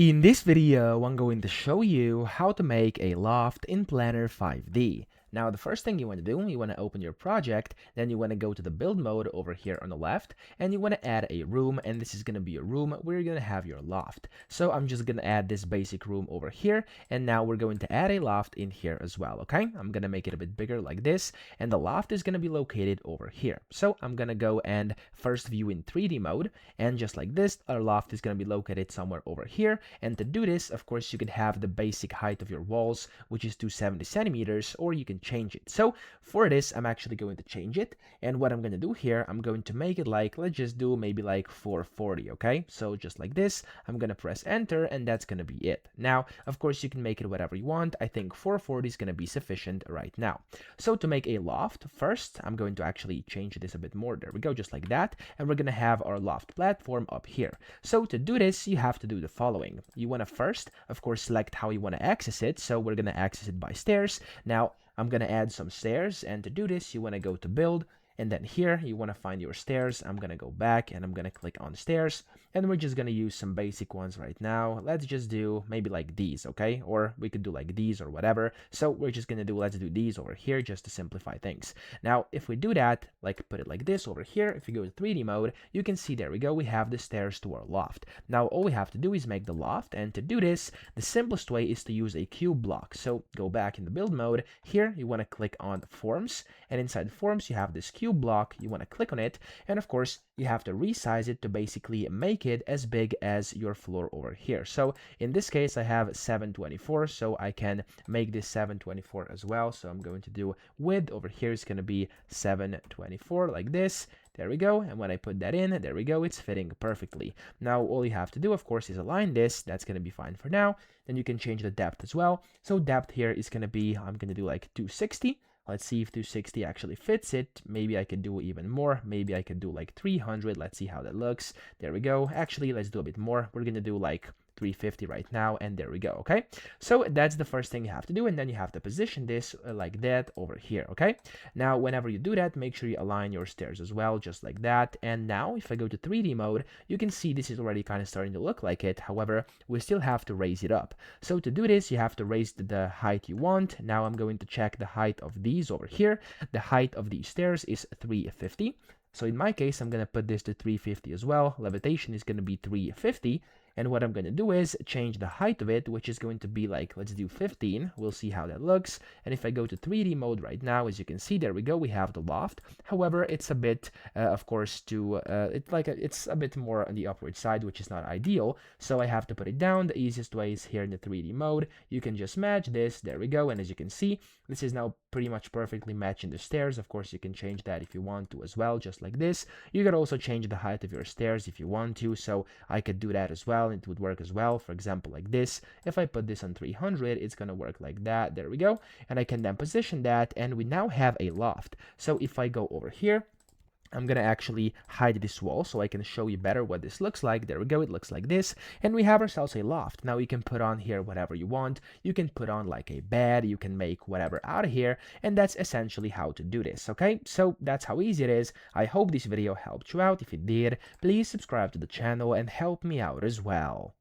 In this video, I'm going to show you how to make a loft in Planner 5D. Now, the first thing you want to do, you want to open your project, then you want to go to the build mode over here on the left, and you want to add a room, and this is going to be a room where you're going to have your loft. So I'm just going to add this basic room over here, and now we're going to add a loft in here as well, okay? I'm going to make it a bit bigger like this, and the loft is going to be located over here. So I'm going to go and first view in 3D mode, and just like this, our loft is going to be located somewhere over here. And to do this, of course, you can have the basic height of your walls, which is 270 centimeters, or you can change it. So for this, I'm actually going to change it. And what I'm going to do here, I'm going to make it like, let's just do maybe like 440, okay? So just like this, I'm going to press enter, and that's going to be it. Now, of course, you can make it whatever you want. I think 440 is going to be sufficient right now. So to make a loft, first, I'm going to actually change this a bit more. There we go, just like that. And we're going to have our loft platform up here. So to do this, you have to do the following. You want to first, of course, select how you want to access it. So we're going to access it by stairs. Now, I'm going to add some stairs, and to do this, you want to go to build, and then here you want to find your stairs. I'm going to go back and I'm going to click on stairs, and we're just going to use some basic ones right now. Let's just do maybe like these, okay? Or we could do like these or whatever. So we're just going to do, let's do these over here just to simplify things. Now, if we do that, like put it like this over here, if you go to 3D mode, you can see there we go, we have the stairs to our loft. Now, all we have to do is make the loft, and to do this, the simplest way is to use a cube block. So go back in the build mode. Here, you want to click on forms, and inside forms, you have this cube block. You want to click on it, and of course you have to resize it to basically make it as big as your floor over here. So in this case I have 724, so I can make this 724 as well. So I'm going to do width over here is going to be 724 like this. There we go, and when I put that in, there we go, it's fitting perfectly. Now all you have to do, of course, is align this. That's going to be fine for now. Then you can change the depth as well. So depth here is going to be, I'm going to do like 260. Let's see if 260 actually fits it. Maybe I could do even more. Maybe I could do like 300. Let's see how that looks. There we go. Actually, let's do a bit more. We're going to do like 350 right now, and there we go. Okay, so that's the first thing you have to do, and then you have to position this like that over here. Okay, now whenever you do that, make sure you align your stairs as well, just like that. And now if I go to 3D mode, you can see this is already kind of starting to look like it. However, we still have to raise it up. So to do this, you have to raise the height you want. Now I'm going to check the height of these over here. The height of these stairs is 350. So in my case, I'm going to put this to 350 as well. Levitation is going to be 350. And what I'm going to do is change the height of it, which is going to be like, let's do 15. We'll see how that looks. And if I go to 3D mode right now, as you can see, there we go, we have the loft. However, it's a bit, of course, it's a bit more on the upward side, which is not ideal. So I have to put it down. The easiest way is here in the 3D mode. You can just match this. There we go. And as you can see, this is now pretty much perfectly matching the stairs. Of course, you can change that if you want to as well, just like this. You can also change the height of your stairs if you want to. So I could do that as well. It would work as well. For example, like this. If I put this on 300, it's going to work like that. There we go. And I can then position that, and we now have a loft. So if I go over here, I'm going to actually hide this wall so I can show you better what this looks like. There we go. It looks like this. And we have ourselves a loft. Now you can put on here whatever you want. You can put on like a bed. You can make whatever out of here. And that's essentially how to do this. Okay. So that's how easy it is. I hope this video helped you out. If it did, please subscribe to the channel and help me out as well.